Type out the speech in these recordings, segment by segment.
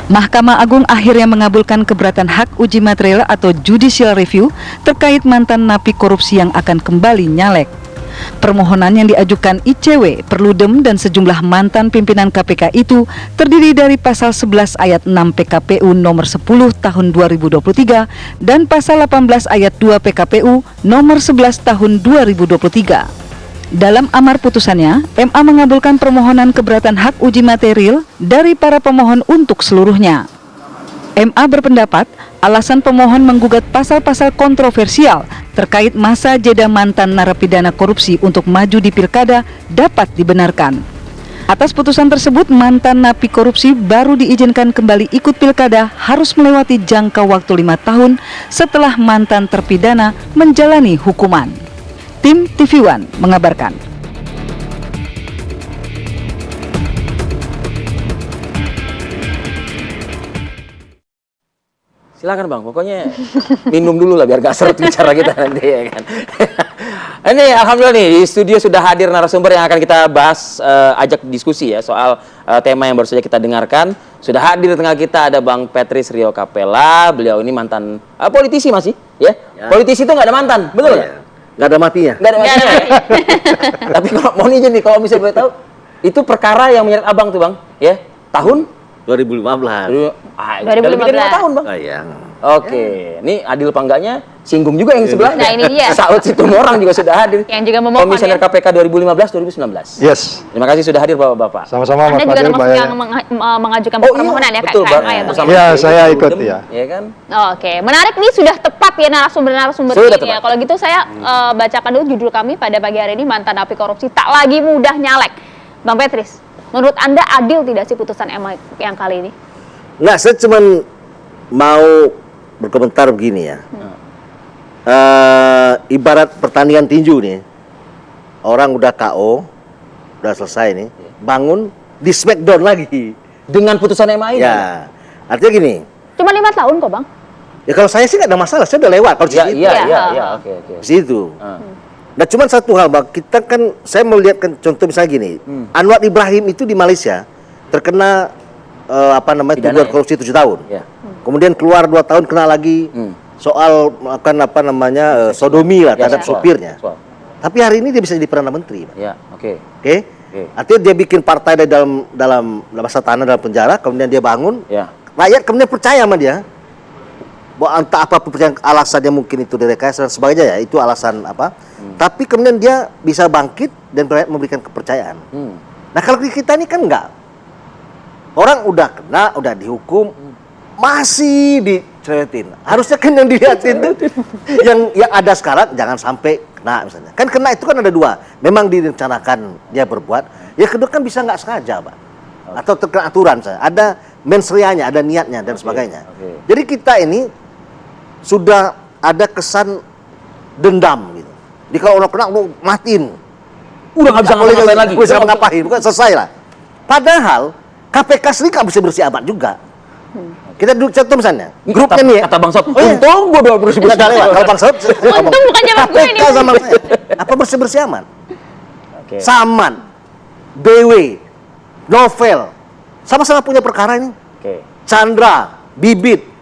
Mahkamah Agung akhirnya mengabulkan keberatan hak uji material atau judicial review terkait mantan napi korupsi yang akan kembali nyalek. Permohonan yang diajukan ICW, Perludem, dan sejumlah mantan pimpinan KPK itu terdiri dari pasal 11 ayat 6 PKPU nomor 10 tahun 2023 dan pasal 18 ayat 2 PKPU nomor 11 tahun 2023. Dalam amar putusannya, MA mengabulkan permohonan keberatan hak uji material dari para pemohon untuk seluruhnya. MA berpendapat alasan pemohon menggugat pasal-pasal kontroversial terkait masa jeda mantan narapidana korupsi untuk maju di pilkada dapat dibenarkan. Atas putusan tersebut, mantan napi korupsi baru diizinkan kembali ikut pilkada harus melewati jangka waktu 5 tahun setelah mantan terpidana menjalani hukuman. Tim TV One mengabarkan. Silakan Bang, pokoknya minum dulu lah biar gak seret bicara kita nanti ya kan. Ini alhamdulillah nih di studio sudah hadir narasumber yang akan kita bahas, ajak diskusi ya soal tema yang baru saja kita dengarkan. Sudah hadir di tengah kita ada Bang Patrice Rio Capella. Beliau ini mantan politisi masih ya. Politisi itu nggak ada mantan, betul nggak? Nggak ada matinya. Nggak ada matinya. Tapi kalau mau nih jadi kalau misalnya boleh tahu, itu perkara yang menyeret Abang tuh Bang, ya tahun 2015. 2015. Udah lebih dari 5 tahun Bang. Sayang. Oke, ini adil apa enggaknya singgung juga yang sebelahnya. Nah, ini dia. Saud Situmorang juga sudah hadir. Yang juga memohon Komisioner ya. KPK 2015-2019. Yes. Terima kasih sudah hadir Bapak-bapak. Sama-sama Anda Mas juga Fadil, termasuk Mbak yang mengajukan permohonan ya betul, Kak Bang. KMA ya Bang. Bersama Iya, Pak saya Perludem, ikut, ya. Ya kan? Oke, menarik nih sudah tepat ya narasumber-narasumber Sudah ini ya. tepat. Kalau gitu saya bacakan dulu judul kami pada pagi hari ini, mantan napi korupsi tak lagi mudah nyalek. Bang Patrice, menurut Anda adil tidak sih putusan MA yang kali ini? Nggak, saya cuma mau berkomentar begini ya. Ibarat pertandingan tinju nih, orang udah KO, udah selesai nih, bangun di smackdown lagi. Dengan putusan MA ini. Ya, artinya gini. Cuma 5 tahun kok Bang. Ya kalau saya sih nggak ada masalah, saya udah lewat kalau Iya, situ. iya, oke. Situ. Nah, cuma satu hal Bang, kita kan, saya melihat kan contoh misalnya gini, Anwar Ibrahim itu di Malaysia terkena tuduhan ya? korupsi 7 tahun. Ya. Kemudian keluar 2 tahun kena lagi soal sodomi lah terhadap sopirnya. Tapi hari ini dia bisa jadi perdana menteri. Bang. Ya, oke. Oke? Artinya dia bikin partai dari dalam masa tanah dalam penjara, kemudian dia bangun. Ya. Rakyat kemudian percaya sama dia. Bahwa entah apa alasannya, mungkin itu direkayasa dan sebagainya ya, itu alasan apa. Tapi kemudian dia bisa bangkit dan rakyat memberikan kepercayaan. Nah, kalau kita ini kan enggak. Orang udah kena, udah dihukum, masih diceretin. Harusnya kan yang dilihatin tuh yang ada sekarang jangan sampai kena misalnya. Kan kena itu kan ada 2. Memang direncanakan dia berbuat. Ya kedua kan bisa nggak sengaja, Pak. Atau terkena aturan misalnya. Ada mens reanya, ada niatnya dan sebagainya. Jadi kita ini sudah ada kesan dendam gitu. Jadi kalau orang kena, lu matiin. Udah nggak bisa ngapa-ngapain lagi. Bisa ngapain, bukan selesai lah. Padahal KPK sendiri nggak bisa bersih amat juga. Kita dulu contoh misalnya, grupnya nih ya. Kata Bang Saud, untung gua 2 bersih-bersih. Nggak lewat. Kalau Bang Saud, Untung bukan zaman gue ini. KPK sama saya. Apa bersih-bersih aman? Oke. Saman, BW, Novel, sama-sama punya perkara ini. Oke. Chandra, Bibit.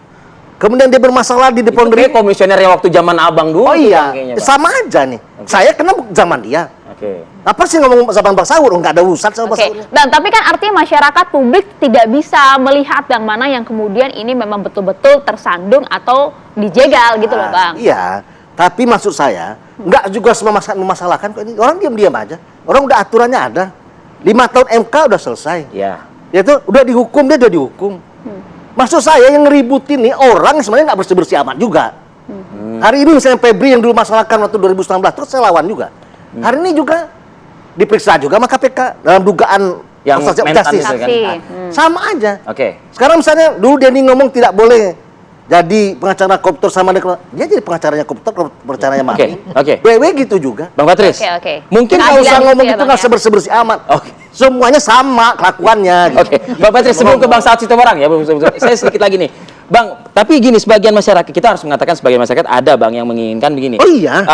Kemudian dia bermasalah di depan Itu kayak komisioner yang waktu zaman Abang dulu. Oh tuh, iya, Bang, kayaknya, Bang. sama aja nih. Saya kena zaman dia. Oke. Apa sih ngomong zaman Bang Saud? Nggak ada urusan sama Bang Saud. Bang, tapi kan artinya masyarakat publik tidak bisa melihat yang mana yang kemudian ini memang betul-betul tersandung atau dijegal gitu loh Bang. Iya, tapi maksud saya nggak juga semua memasalahkan kok ini. Orang diam-diam aja. Orang udah aturannya ada. 5 tahun MK udah selesai. Iya. Itu udah dihukum, dia udah dihukum. Maksud saya yang ngeributin nih orang sebenarnya nggak bersih-bersih amat juga. Hari ini misalnya Febri yang dulu masalahkan waktu 2019 terus saya lawan juga. Hari ini juga diperiksa juga sama KPK dalam dugaan Yang obstruction of mentan justice. itu kan. Sama aja. Oke. Sekarang misalnya dulu Denny ngomong tidak boleh jadi pengacara koruptor sama dia jadi pengacaranya koruptor, pengacaranya mati. Oke. BW gitu juga. Bang Patrice. Oke. Mungkin nggak Keadilan usah gitu ngomong ya, itu Bang, nggak ya? sebersih-bersih amat. Oke. Semuanya sama kelakuannya. Gitu. Oke, Bang Patrice, sebelum ke Bang Saud Situmorang ya, saya sedikit lagi nih. Bang, tapi gini, sebagian masyarakat, kita harus mengatakan sebagian masyarakat ada Bang yang menginginkan begini. Oh iya.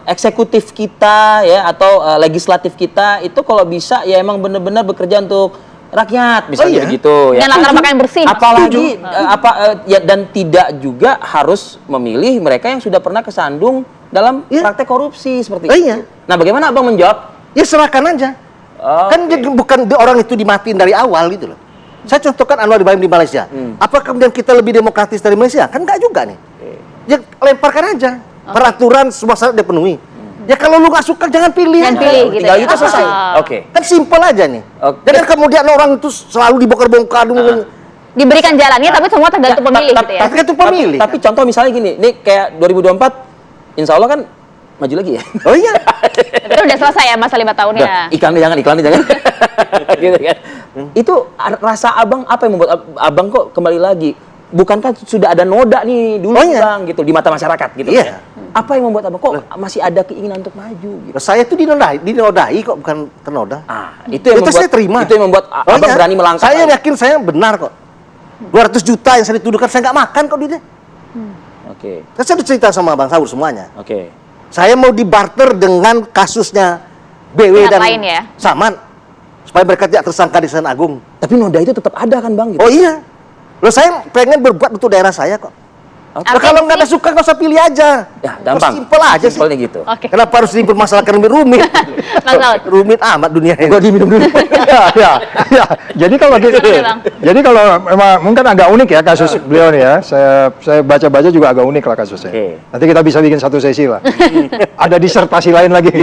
Eksekutif kita ya atau legislatif kita itu kalau bisa ya emang benar-benar bekerja untuk rakyat misalnya begitu ya. Dan latar belakang yang bersih. Apalagi ya, dan tidak juga harus memilih mereka yang sudah pernah kesandung dalam praktek korupsi seperti itu. Iya. Nah, bagaimana Abang menjawab? Ya serahkan aja. Kan dia bukan orang itu dimatiin dari awal gitu loh. Saya contohkan Anwar Ibrahim di Malaysia. Apa kemudian kita lebih demokratis dari Malaysia? Kan enggak juga nih. Ya lemparkan aja. Peraturan semua syarat dia penuhi. Ya kalau lu nggak suka jangan pilih. Jangan pilih gitu Tinggal ya. itu selesai. Oke. Kan simpel aja nih. Oke. Jangan kemudian orang itu selalu dibongkar-bongkar dulu. Diberikan jalannya tapi semua tergantung pemilih gitu ya. Tapi kan itu pemilih. Tapi contoh misalnya gini, ini kayak 2024, insya Allah kan maju lagi ya. Oh iya. Tapi udah selesai ya masa 5 tahunnya. Iklannya jangan. Gitu kan. Itu rasa Abang apa yang membuat Abang kok kembali lagi? Bukankah sudah ada noda nih dulu Bang gitu di mata masyarakat gitu. Iya. Apa yang membuat Abang kok masih ada keinginan untuk maju gitu? Saya tuh dinodai kok, bukan ternoda. Itu yang membuat saya terima. Itu yang membuat Abang berani melangkah. Saya yakin saya benar kok. 200 juta yang saya dituduhkan saya nggak makan kok duitnya. Oke. Saya udah cerita sama Bang Saur semuanya. Oke. Saya mau dibarter dengan kasusnya BW Pihak dan lain ya? Saman supaya mereka tidak tersangka di Kejaksaan Agung. Tapi noda itu tetap ada kan Bang gitu. Oh iya. Loh saya pengen berbuat untuk daerah saya kok. Nah, kalau nggak ada suka nggak usah pilih aja. Ya, gampang. Simpel aja sih. Simpelnya gitu. Oke. Kenapa harus dipermasalahkan rumit? Bang Saud. Rumit amat dunia ini. Gua diminum dulu. ya. Jadi kalau Gimana, Bang? jadi kalau memang mungkin agak unik ya kasus beliau nih ya. Saya baca-baca juga agak unik lah kasusnya. Oke. Nanti kita bisa bikin satu sesi lah. Ada disertasi lain lagi.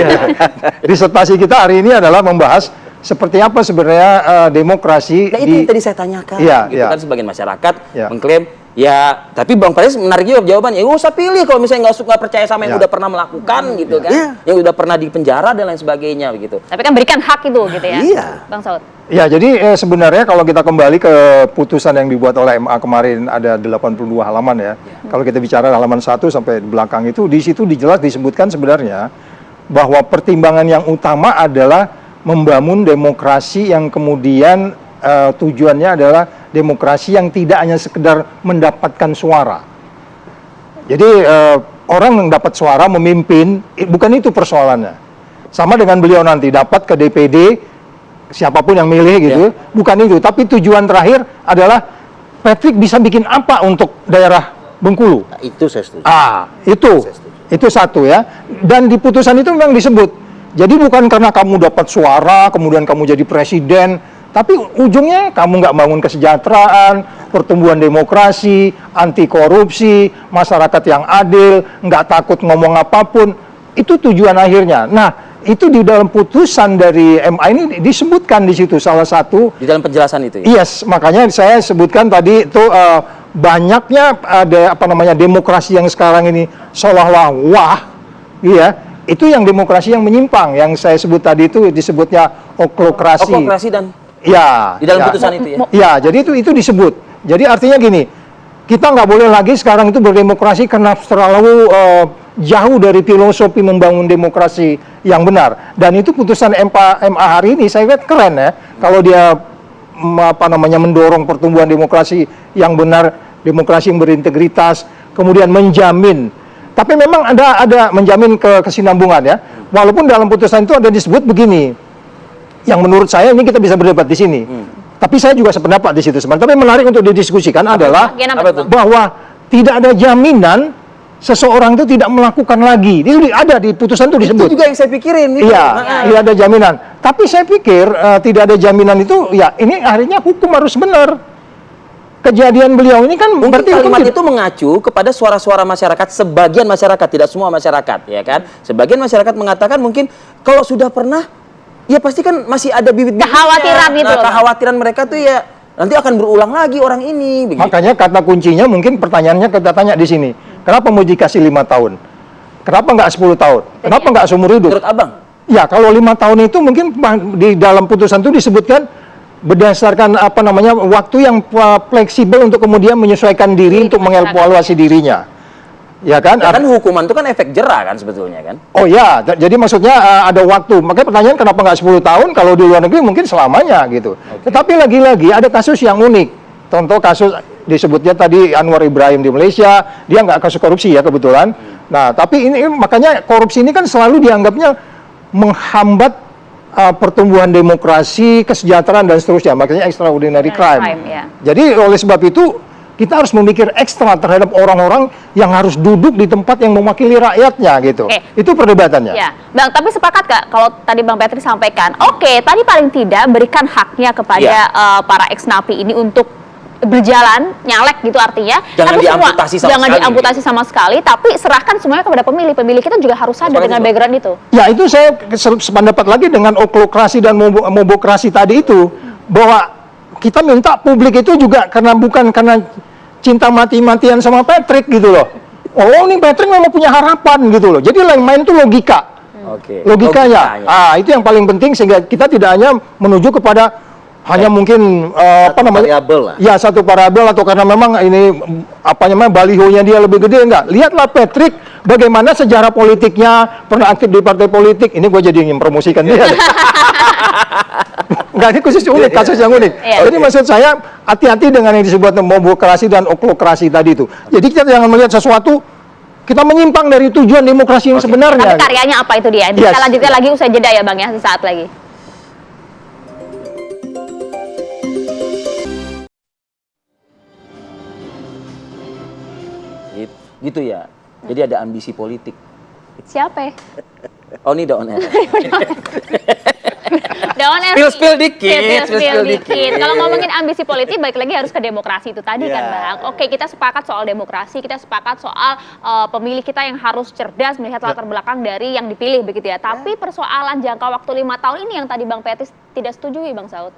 Disertasi kita hari ini adalah membahas seperti apa sebenarnya demokrasi Nah, itu yang tadi saya tanyakan. Iya, gitu iya. kan sebagian masyarakat Iya. mengklaim ya, tapi Bang Faris menarik juga jawabannya. Ya, usah pilih kalau misalnya nggak percaya sama yang Iya. udah pernah melakukan gitu kan, yang udah pernah dipenjara dan lain sebagainya begitu. Tapi kan berikan hak itu gitu ya. Iya. Bang Saud. Ya, jadi sebenarnya kalau kita kembali ke putusan yang dibuat oleh MA kemarin ada 82 halaman ya. Kalau kita bicara halaman 1 sampai belakang itu, di situ jelas disebutkan sebenarnya bahwa pertimbangan yang utama adalah membangun demokrasi yang kemudian tujuannya adalah demokrasi yang tidak hanya sekedar mendapatkan suara. Jadi orang yang dapat suara memimpin, bukan itu persoalannya. Sama dengan beliau nanti dapat ke DPD, siapapun yang milih gitu, bukan itu. Tapi tujuan terakhir adalah Patrick bisa bikin apa untuk daerah Bengkulu. Nah, itu saya setuju. Itu satu ya. Dan di putusan itu memang disebut. Jadi bukan karena kamu dapat suara, kemudian kamu jadi presiden, tapi ujungnya kamu nggak bangun kesejahteraan, pertumbuhan demokrasi, anti korupsi, masyarakat yang adil, nggak takut ngomong apapun. Itu tujuan akhirnya. Nah, itu di dalam putusan dari MA ini disebutkan di situ salah satu. Di dalam penjelasan itu ya. Yes, makanya saya sebutkan tadi itu banyaknya ada demokrasi yang sekarang ini seolah-olah wah, iya. Itu yang demokrasi yang menyimpang, yang saya sebut tadi itu disebutnya oklokrasi. Oklokrasi dan Ya. di dalam putusan itu ya. Ya, jadi itu disebut. Jadi artinya gini, kita nggak boleh lagi sekarang itu berdemokrasi karena terlalu jauh dari filosofi membangun demokrasi yang benar. Dan itu putusan MA hari ini saya lihat keren ya. Kalau dia mendorong pertumbuhan demokrasi yang benar, demokrasi yang berintegritas, kemudian menjamin. Tapi memang ada menjamin kesinambungan ya. Walaupun dalam putusan itu ada disebut begini. Yang menurut saya ini kita bisa berdebat di sini. Tapi saya juga sependapat di situ sebenarnya. Tapi menarik untuk didiskusikan adalah bahwa tidak ada jaminan seseorang itu tidak melakukan lagi. Itu ada di putusan itu disebut. Itu juga yang saya pikirin gitu. Iya, tidak ada jaminan. Tapi saya pikir tidak ada jaminan itu ya ini akhirnya hukum harus benar. Kejadian beliau ini kan Mungkin berarti kalimat itu mengacu kepada suara-suara masyarakat, sebagian masyarakat, tidak semua masyarakat, ya kan? Sebagian masyarakat mengatakan mungkin kalau sudah pernah, ya pasti kan masih ada bibit-bibitnya. Kekhawatiran gitu loh, Bang. Kekhawatiran mereka tuh ya nanti akan berulang lagi orang ini. Begitu. Makanya kata kuncinya mungkin pertanyaannya kita tanya di sini. Kenapa mau dikasih 5 tahun? Kenapa nggak 10 tahun? Kenapa nggak seumur hidup? Menurut Abang? Ya kalau 5 tahun itu mungkin di dalam putusan itu disebutkan berdasarkan waktu yang fleksibel untuk kemudian menyesuaikan diri untuk mengevaluasi dirinya. Ya kan? Ya kan hukuman itu kan efek jera kan sebetulnya kan? Oh ya, jadi maksudnya ada waktu. Makanya pertanyaan kenapa nggak 10 tahun kalau di luar negeri mungkin selamanya gitu. Tetapi lagi-lagi ada kasus yang unik. Contoh kasus disebutnya tadi Anwar Ibrahim di Malaysia, dia nggak kasus korupsi ya kebetulan. Nah, tapi ini makanya korupsi ini kan selalu dianggapnya menghambat pertumbuhan demokrasi, kesejahteraan dan seterusnya, makanya extraordinary crime. Ya. Jadi oleh sebab itu kita harus memikir ekstra terhadap orang-orang yang harus duduk di tempat yang mewakili rakyatnya gitu. Oke. Itu perdebatannya. Ya, Bang, tapi sepakat gak kalau tadi Bang Petri sampaikan, oke, tadi paling tidak berikan haknya kepada para ex-napi ini untuk berjalan nyalek gitu artinya. Jangan tapi diamputasi sama jangan sekali. diamputasi sama sekali, tapi serahkan semuanya kepada pemilih. Pemilih kita juga harus sadar Sepakat dengan itu. background itu. Ya itu saya sependapat lagi dengan oklokrasi dan mobokrasi tadi itu, bahwa kita minta publik itu juga bukan karena cinta mati-matian sama Patrick gitu loh. Oh ini Patrick memang punya harapan gitu loh. Jadi yang main itu logika. Oke. Logikanya. Itu yang paling penting sehingga kita tidak hanya menuju kepada hanya mungkin variabel lah. Ya, satu variabel atau karena memang ini balihonya dia lebih gede, enggak. Lihatlah Patrick bagaimana sejarah politiknya, pernah aktif di partai politik. Ini gue jadi ingin promosikan dia. Enggak, ini khusus unik, kasus yang unik. Iya. Jadi maksud saya hati-hati dengan yang disebut mobokrasi dan oklokrasi tadi itu. Jadi kita jangan melihat sesuatu kita menyimpang dari tujuan demokrasi yang sebenarnya. Tapi karyanya apa itu dia? Kita lanjutkan lagi usai jeda ya Bang ya, sesaat lagi. Gitu ya. Jadi ada ambisi politik. Siapa ya? Oh ini udah on air. Daun Spill dikit. Kalau ngomongin ambisi politik, balik lagi harus ke demokrasi itu tadi kan Bang. Oke, kita sepakat soal demokrasi, kita sepakat soal pemilih kita yang harus cerdas melihat latar belakang dari yang dipilih begitu ya. Tapi persoalan jangka waktu 5 tahun ini yang tadi Bang Petri tidak setujui Bang Saud.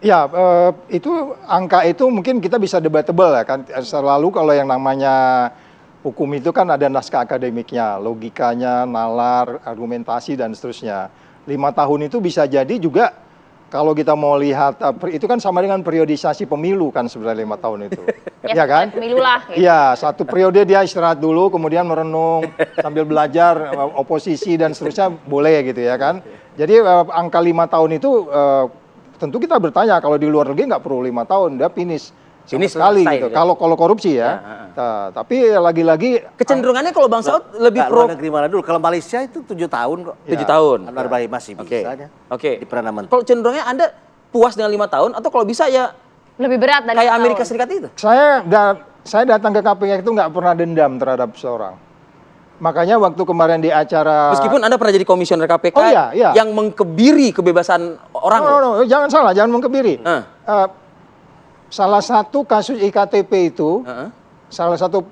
Ya, itu angka itu mungkin kita bisa debatable ya kan. Selalu kalau yang namanya hukum itu kan ada naskah akademiknya, logikanya, nalar, argumentasi dan seterusnya. 5 tahun itu bisa jadi juga kalau kita mau lihat itu kan sama dengan periodisasi pemilu kan sebenarnya 5 tahun itu. Ya kan? Pemilu lah. Gitu. Iya, satu periode dia istirahat dulu, kemudian merenung sambil belajar oposisi dan seterusnya boleh gitu ya kan. Jadi angka 5 tahun itu tentu kita bertanya kalau di luar negeri nggak perlu 5 tahun, dia finish sekali gitu. Ya. Kalau korupsi ya. Nah, tapi lagi-lagi Kecenderungannya kalau Bang Saud lebih pro luar negeri mana dulu? Kalau Malaysia itu 7 tahun kok. 7 tahun. Anwar Ibrahim masih bisanya. Oke. Di Perdana Menteri. Kalau cenderungnya Anda puas dengan 5 tahun atau kalau bisa ya Lebih berat dari kayak 5 Amerika tahun. Serikat itu? Saya datang ke KPK itu nggak pernah dendam terhadap seorang. Makanya waktu kemarin di acara Meskipun Anda pernah jadi komisioner KPK Oh, iya. yang mengkebiri kebebasan orang. No, jangan salah, jangan mengkebiri. Salah satu kasus IKTP itu, salah satu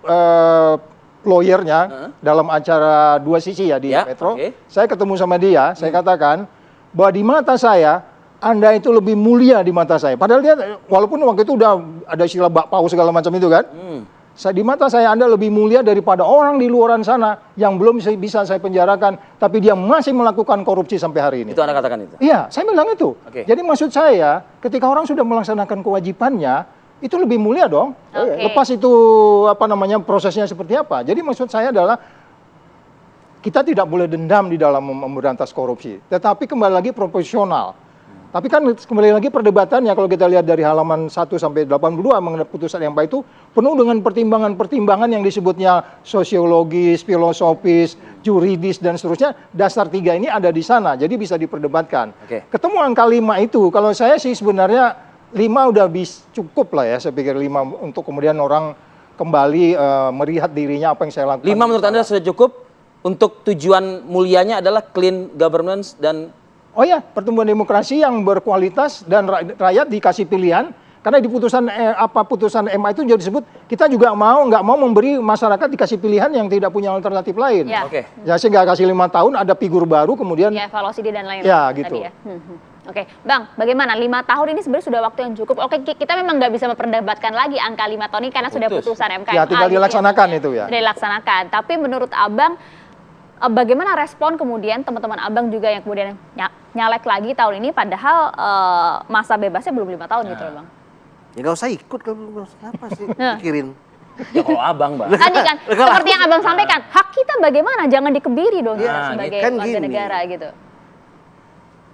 lawyernya dalam acara 2 sisi ya di Metro, saya ketemu sama dia, saya katakan bahwa di mata saya Anda itu lebih mulia di mata saya. Padahal dia walaupun waktu itu udah ada istilah bakpao segala macam itu kan. Di mata saya Anda lebih mulia daripada orang di luaran sana yang belum bisa saya penjarakan, tapi dia masih melakukan korupsi sampai hari ini. Itu Anda katakan itu? Iya, saya bilang itu. Oke. Jadi maksud saya, ketika orang sudah melaksanakan kewajibannya, itu lebih mulia dong. Lepas itu prosesnya seperti apa. Jadi maksud saya adalah kita tidak boleh dendam di dalam memberantas korupsi, tetapi kembali lagi proporsional. Tapi kan kembali lagi perdebatannya kalau kita lihat dari halaman 1 sampai 82 mengenai putusan MK itu penuh dengan pertimbangan-pertimbangan yang disebutnya sosiologis, filosofis, juridis dan seterusnya. Dasar 3 ini ada di sana, jadi bisa diperdebatkan. Ketemu angka 5 itu, kalau saya sih sebenarnya 5 udah cukup lah ya, saya pikir 5 untuk kemudian orang kembali melihat dirinya apa yang saya lakukan. 5 menurut Anda sudah cukup untuk tujuan mulianya adalah clean governance dan Oh ya, pertumbuhan demokrasi yang berkualitas dan rakyat dikasih pilihan. Karena di putusan MA itu jadi disebut kita juga nggak mau memberi masyarakat dikasih pilihan yang tidak punya alternatif lain. Ya. Ya sehingga kasih 5 tahun ada figur baru kemudian. Ya, evaluasi dia dan lain-lain. Ya gitu. Tadi ya. Oke, Bang, bagaimana 5 tahun ini sebenarnya sudah waktu yang cukup? Oke, kita memang nggak bisa memperdebatkan lagi angka 5 tahun ini karena sudah putusan MK. Ya, tinggal dilaksanakan itu ya. Dilaksanakan. Tapi menurut Abang, bagaimana respon kemudian teman-teman Abang juga yang kemudian nyalek lagi tahun ini padahal masa bebasnya belum 5 tahun gitu loh Bang. Ya nggak usah ikut kalau apa sih pikirin. ya kalau Abang, Bang. Tadi kan seperti yang Abang sampaikan, hak kita bagaimana? Jangan dikebiri dong kita sebagai kan warga gini. negara gitu.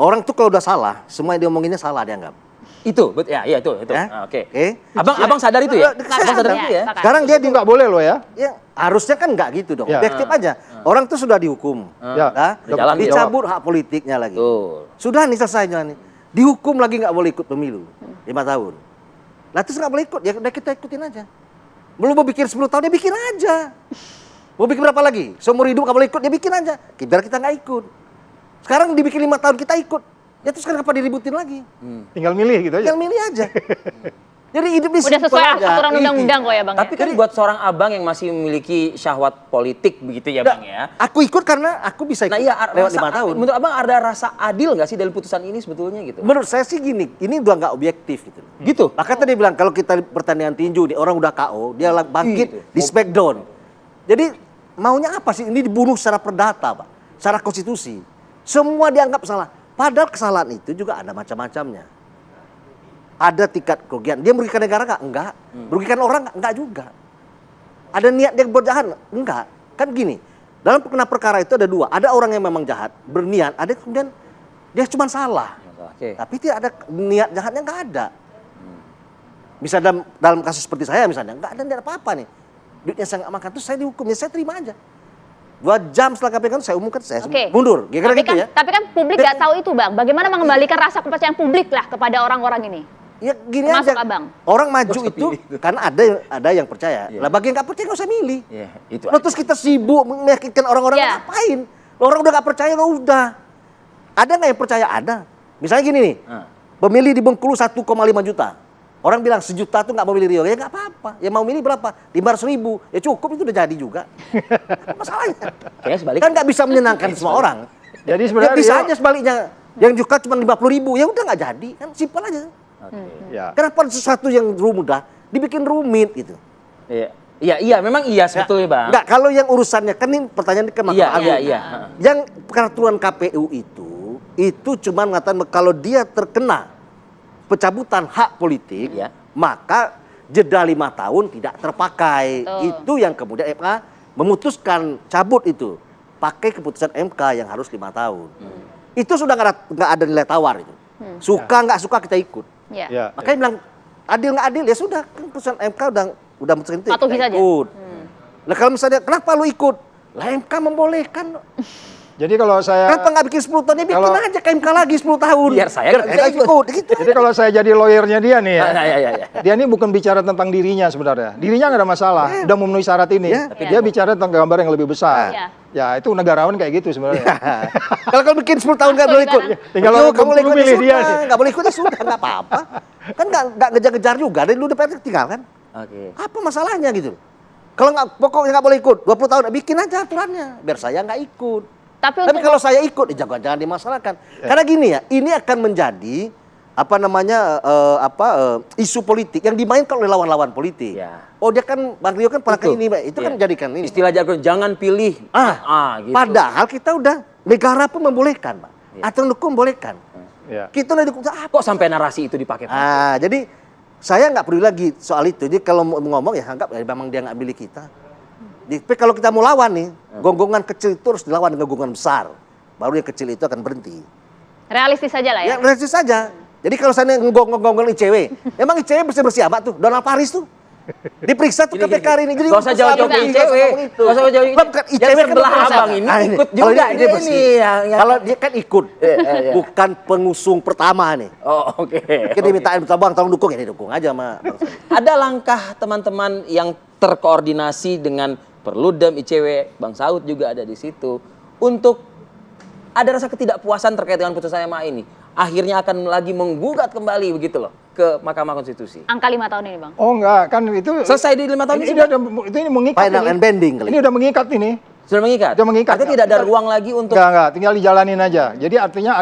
Orang tuh kalau udah salah, semua yang diomonginnya salah dianggap. Itu, ya itu. Ya? Oke. Oke. Abang sadar itu ya? Abang sadar itu ya? Sekarang dia Itu nggak boleh loh ya. ya harusnya kan nggak gitu dong. Ya. Objektif aja. Orang tuh sudah dihukum. Ya, Nah, udah jalan nih. dicabut hak politiknya lagi. Betul. Sudah nih selesai nih. Dihukum lagi nggak boleh ikut pemilu 5 tahun. Lah terus nggak boleh ikut, ya udah kita ikutin aja. Belum mau bikin 10 tahun, ya bikin aja. Mau bikin berapa lagi? Seumur hidup nggak boleh ikut, ya bikin aja. Biar kita nggak ikut. Sekarang dibikin 5 tahun kita ikut. Ya terus kenapa diributin lagi? tinggal milih gitu aja. Tinggal milih aja. Jadi hidup ini Udah simpel sesuai aja. aturan undang-undang kok ya Bang. Tapi kan buat seorang abang yang masih memiliki syahwat politik begitu ya Nggak, Bang ya. Aku ikut karena aku bisa ikut Nah iya, lewat 5 rasa, tahun. menurut abang ada rasa adil nggak sih dari putusan ini sebetulnya gitu? Menurut saya sih gini, ini udah nggak objektif gitu. Gitu? Maka tadi bilang kalau kita pertandingan tinju, orang udah KO, dia bangkit Gitu. di smackdown. Jadi maunya apa sih? Ini dibunuh secara perdata, Pak. Secara konstitusi. Semua dianggap salah. Padahal kesalahan itu juga ada macam-macamnya. Ada tingkat kerugian. Dia merugikan negara nggak? Enggak. Merugikan orang nggak? Enggak juga. Ada niat dia buat jahat? Enggak. Kan gini, dalam kena perkara itu ada dua. Ada orang yang memang jahat, berniat. Ada kemudian dia cuma salah. Oke. Tapi tidak ada niat jahatnya, nggak ada. Misalnya dalam kasus seperti saya misalnya, nggak ada niat apa-apa nih. Duitnya saya nggak makan, terus saya dihukum, ya saya terima aja. 2 jam setelah KPK saya umumkan, saya Oke. mundur. Kira-kira Tapi gitu kan, ya. tapi kan publik nggak tahu itu Bang. Bagaimana mengembalikan rasa kepercayaan publik lah kepada orang-orang ini? Ya gini Termasuk aja. abang. Orang maju Nggak usah itu pilih itu. karena ada yang percaya. Iya. Lah bagi yang nggak percaya nggak usah milih. Iya, itu Lo terus kita sibuk meyakinkan orang-orang, Iya. ngapain? Orang udah nggak percaya, lo udah. Ada nggak yang percaya? Ada. Misalnya gini nih, pemilih di Bengkulu 1,5 juta. Orang bilang 1 juta tuh nggak mau milih Rio. Ya nggak apa-apa. Ya mau milih berapa? 500.000. Ya cukup, itu udah jadi juga. Apa masalahnya? Kayaknya sebaliknya. Kan nggak bisa menyenangkan semua orang. Jadi Ya sebenarnya bisa Rio- aja sebaliknya. Yang juga cuma 50.000, ya udah nggak jadi. Kan simpel aja. ya. Kenapa sesuatu yang mudah dibikin rumit gitu? Iya, memang iya sebetulnya Bang. Enggak, kalau yang urusannya kan ini pertanyaan ke Mahkamah Iya, Agung. iya. Yang peraturan KPU itu cuma mengatakan kalau dia terkena pencabutan hak politik, Iya. maka jeda 5 tahun tidak terpakai. Betul. Itu yang kemudian MK memutuskan cabut itu. Pakai keputusan MK yang harus 5 tahun. Itu sudah nggak ada nilai tawar itu. Suka nggak suka kita ikut. Ya. Ya. Makanya bilang adil nggak adil, ya sudah, kan putusan MK udah memutuskan itu, ya Patuhi kita saja. ikut. Nah kalau misalnya kenapa lu ikut? Lah MK membolehkan. Jadi kalau saya Kenapa nggak bikin 10 tahun? Ya bikin kalau- aja ke MK lagi 10 tahun. Biar saya nggak MK bisa ikut. Gitu. Jadi kalau saya jadi lawyernya dia nih ya, Iya. dia ini bukan bicara tentang dirinya sebenarnya. Dirinya nggak ada masalah, udah memenuhi syarat ini. Iya. Tapi dia bicara tentang gambar yang lebih besar. Iya. Ya itu negarawan kayak gitu sebenarnya. Kalau kamu bikin 10 tahun nggak boleh ikut. Tinggal Yo, orang kamu boleh ikut, milih ya dia sudah. nih. Nggak boleh ikut, ya sudah, nggak apa-apa. Kan nggak ngejar-ngejar juga. Dari dulu DPR tinggal kan. Oke. Apa masalahnya gitu? Kalau nggak, pokoknya nggak boleh ikut 20 tahun, bikin aja aturannya. Biar saya nggak ikut. Tapi Tapi untuk kalau saya ikut, jangan dimasalahkan. Karena gini ya, ini akan menjadi apa namanya isu politik yang dimainkan oleh lawan-lawan politik. Ya. Oh dia kan Bang Rio kan pernah Betul. ini, Mbak. Itu kan Iya. menjadikan ini. Istilah jargon jangan pilih. Gitu. Padahal kita udah negara pun membolehkan, Pak. Iya. Aturan hukum membolehkan. Ya. Kita udah dukung apa? Kok sampai narasi itu dipakai? Jadi saya nggak peduli lagi soal itu. Jadi kalau mau ngomong ya anggap ya memang dia nggak milih kita. Tapi kalau kita mau lawan nih, gonggongan kecil itu harus dilawan dengan gonggongan besar. Baru yang kecil itu akan berhenti. realistis saja lah ya. Ya realistis saja. Jadi kalau saya ngonggong ICW, emang ICW bersih-bersih amat tuh, Donald Paris tuh. Diperiksa tuh Gini, KPK hari ini. Jadi nggak usah jauh-jauh ke ICW. Nggak usah jauh-jauh. Bukan ICW Yang kan sebelah bersih. abang ini Ah, ikut kalau juga. dia bersih. Ini yang- Kalau dia kan ikut, iya. bukan pengusung pertama nih. Oh, oke. Kita dimintain bang tolong dukung, ya didukung aja sama Bang Sandi. Ada langkah teman-teman yang terkoordinasi dengan Perludem, ICW, Bang Saud juga ada di situ untuk ada rasa ketidakpuasan terkait dengan putusan MA ini. Akhirnya akan lagi menggugat kembali begitu loh ke Mahkamah Konstitusi. Angka 5 tahun ini Bang. Oh enggak, kan itu Selesai di 5 tahun ini, ini ini sudah? itu ini mengikat. Final ini. and bending kali. Ini udah mengikat ini. Sudah mengikat? Sudah mengikat. Artinya tidak ada ruang lagi untuk Enggak, tinggal dijalanin aja. Jadi artinya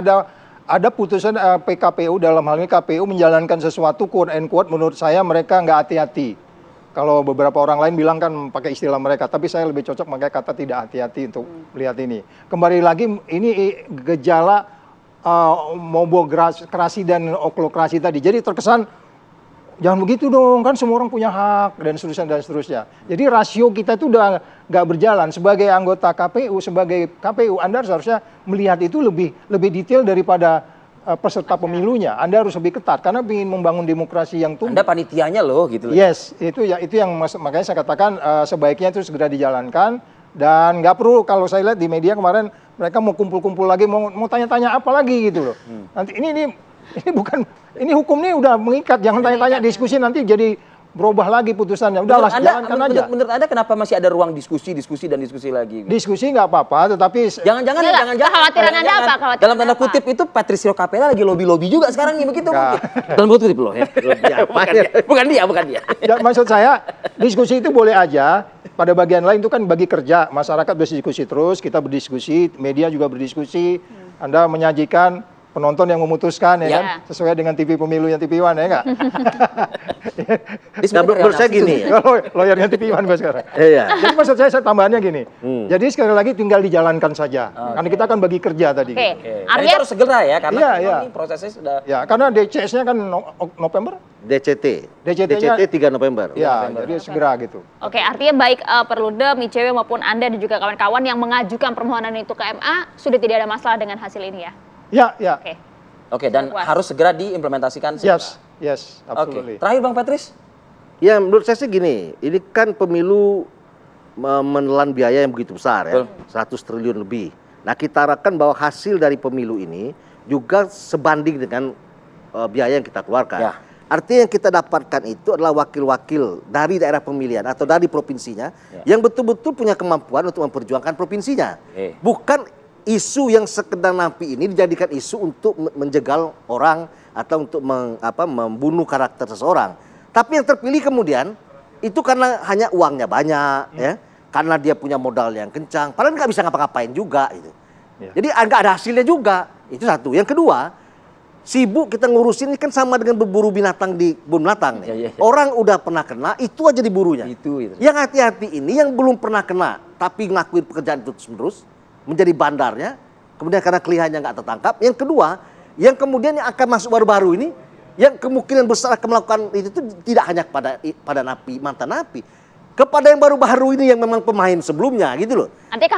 ada putusan PKPU, dalam hal ini KPU menjalankan sesuatu quote and quote, menurut saya mereka nggak hati-hati. Kalau beberapa orang lain bilang kan pakai istilah mereka, tapi saya lebih cocok pakai kata tidak hati-hati untuk melihat ini. Kembali lagi ini gejala mobokrasi dan oklokrasi tadi. Jadi terkesan jangan begitu dong, kan semua orang punya hak dan seterusnya. Jadi rasio kita itu udah nggak berjalan. Sebagai anggota KPU, sebagai KPU, Anda seharusnya melihat itu lebih detail daripada peserta pemilunya. Anda harus lebih ketat karena ingin membangun demokrasi yang tumbuh. Anda panitianya loh gitu. Yes, itu yang makanya saya katakan sebaiknya itu segera dijalankan Dan nggak perlu, kalau saya lihat di media kemarin mereka mau kumpul-kumpul lagi, mau tanya-tanya apa lagi gitu loh. Nanti ini bukan, ini hukum ini udah mengikat, jangan tanya-tanya diskusi nanti jadi berubah lagi putusannya. Udahlah, jalankan aja. Menurut Anda kenapa masih ada ruang diskusi lagi? Diskusi nggak apa-apa, tetapi Jangan-jangan Enggak, kekhawatiran Anda apa? Kekhawatiran Dalam tanda Anda kutip itu Patricio Capella lagi lobby-lobby juga sekarang nih begitu. Enggak. Dalam kutip loh ya. Bukan dia. ya, maksud saya diskusi itu boleh aja. Pada bagian lain itu kan bagi kerja, masyarakat berdiskusi terus, kita berdiskusi, media juga berdiskusi. Anda menyajikan, penonton yang memutuskan ya Ya. kan, sesuai dengan TV pemilunya TV One ya enggak? Nah, menurut saya gini. Kalau lawyernya TV One Pak sekarang. Iya. Jadi maksud saya tambahannya gini. Jadi sekali lagi tinggal dijalankan saja. Karena kita kan bagi kerja tadi. Oke. Oke. Dan Artinya itu harus segera ya karena Iya, memang iya. ini prosesnya sudah Ya, karena DCS-nya kan November. DCT. DCT-nya 3 November. Ya, jadi segera gitu. Oke, artinya baik Perludem, ICW maupun Anda dan juga kawan-kawan yang mengajukan permohonan itu ke MA sudah tidak ada masalah dengan hasil ini ya. Ya, ya. Oke. Oke, dan Puas. harus segera diimplementasikan. segera. Yes, Oke. absolutely. Terakhir Bang Patris. Ya, menurut saya sih gini, ini kan pemilu menelan biaya yang begitu besar ya, 100 triliun lebih. Nah, kita harapkan bahwa hasil dari pemilu ini juga sebanding dengan biaya yang kita keluarkan. Ya. Artinya yang kita dapatkan itu adalah wakil-wakil dari daerah pemilihan atau dari provinsinya yang betul-betul punya kemampuan untuk memperjuangkan provinsinya. Bukan isu yang sekedar napi ini dijadikan isu untuk menjegal orang atau untuk membunuh karakter seseorang. Tapi yang terpilih kemudian itu karena hanya uangnya banyak, ya, karena dia punya modal yang kencang, padahal nggak bisa ngapa-ngapain juga, gitu. Ya. Jadi nggak ada hasilnya juga. Itu satu. Yang kedua, sibuk kita ngurusin ini kan sama dengan berburu binatang di kebun binatang nih. Ya. Orang udah pernah kena, itu aja diburunya. Itu. Yang hati-hati ini yang belum pernah kena, tapi ngelakuin pekerjaan itu terus menjadi bandarnya, kemudian karena kelihayannya nggak tertangkap. Yang kedua, yang kemudian yang akan masuk baru-baru ini, yang kemungkinan besar akan melakukan itu tidak hanya pada napi, mantan napi, kepada yang baru-baru ini yang memang pemain sebelumnya gitu loh. Artinya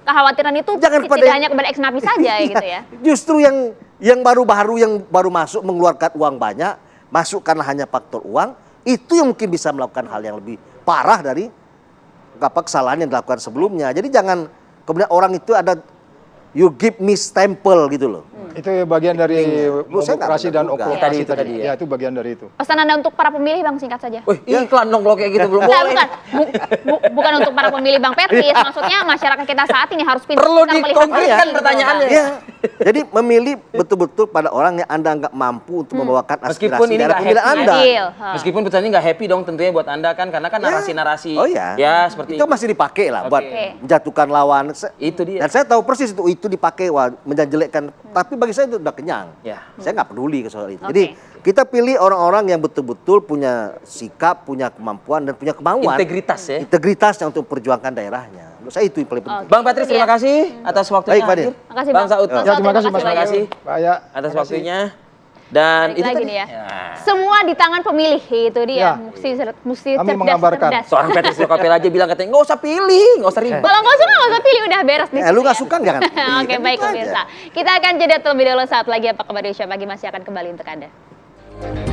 kekhawatiran itu jangan tidak kepada hanya kepada ex-napi saja Iya, gitu ya. Justru yang baru-baru yang baru masuk mengeluarkan uang banyak, masuk karena hanya faktor uang, itu yang mungkin bisa melakukan hal yang lebih parah dari kesalahan yang dilakukan sebelumnya. Jadi jangan kemudian orang itu ada you give me stempel gitu loh. Itu bagian dari Menurut saya nggak demokrasi benar dan juga. okultasi Itu tadi ya. Ya, itu bagian dari itu. Pesan Anda untuk para pemilih Bang, singkat saja. Wih, iklan dong kalau kayak gitu belum Enggak, boleh. bukan untuk para pemilih Bang Petris, maksudnya masyarakat kita saat ini harus pintar Perlu melihat dikonkretkan hasil gitu, pertanyaannya. Bang. Iya. Jadi memilih betul-betul pada orang yang Anda nggak mampu untuk membawakan Meskipun aspirasi ini daerah nggak pemilihan happy. Anda. Adil. Meskipun putusannya nggak happy dong tentunya buat Anda kan, karena kan Ya. narasi-narasi. Oh iya. Ya, seperti itu masih dipakai lah buat Oke. menjatuhkan lawan. Itu dia. Dan saya tahu persis itu dipakai menjelekkan. Tapi bagi saya itu udah kenyang. Ya. Saya nggak peduli ke soal itu. Oke. Jadi kita pilih orang-orang yang betul-betul punya sikap, punya kemampuan dan punya kemauan. Integritas ya. Integritasnya untuk perjuangkan daerahnya. Menurut saya itu yang paling penting. Bang Patris, terima kasih atas waktunya Baik, Pak hadir. Dir. Makasih, Bang Bang. Saud, Bang Ya, Saud, terima kasih Mas terima kasih. Pak Ya. atas waktunya. Dan Balik itu lagi tadi. nih ya. Ya. Semua di tangan pemilih, itu dia. Ya. Mesti Kami cerdas, mengabarkan. cerdas. Seorang Patricio Capella aja bilang katanya nggak usah pilih, nggak usah ribet. Kalau nggak usah pilih, udah beres di Ya, situ lu nggak ya. suka jangan pilih. Oke, Kan baik gitu aja. pemirsa. Kita akan jeda terlebih dahulu, saat lagi Apa Kabar Indonesia Pagi masih akan kembali untuk Anda.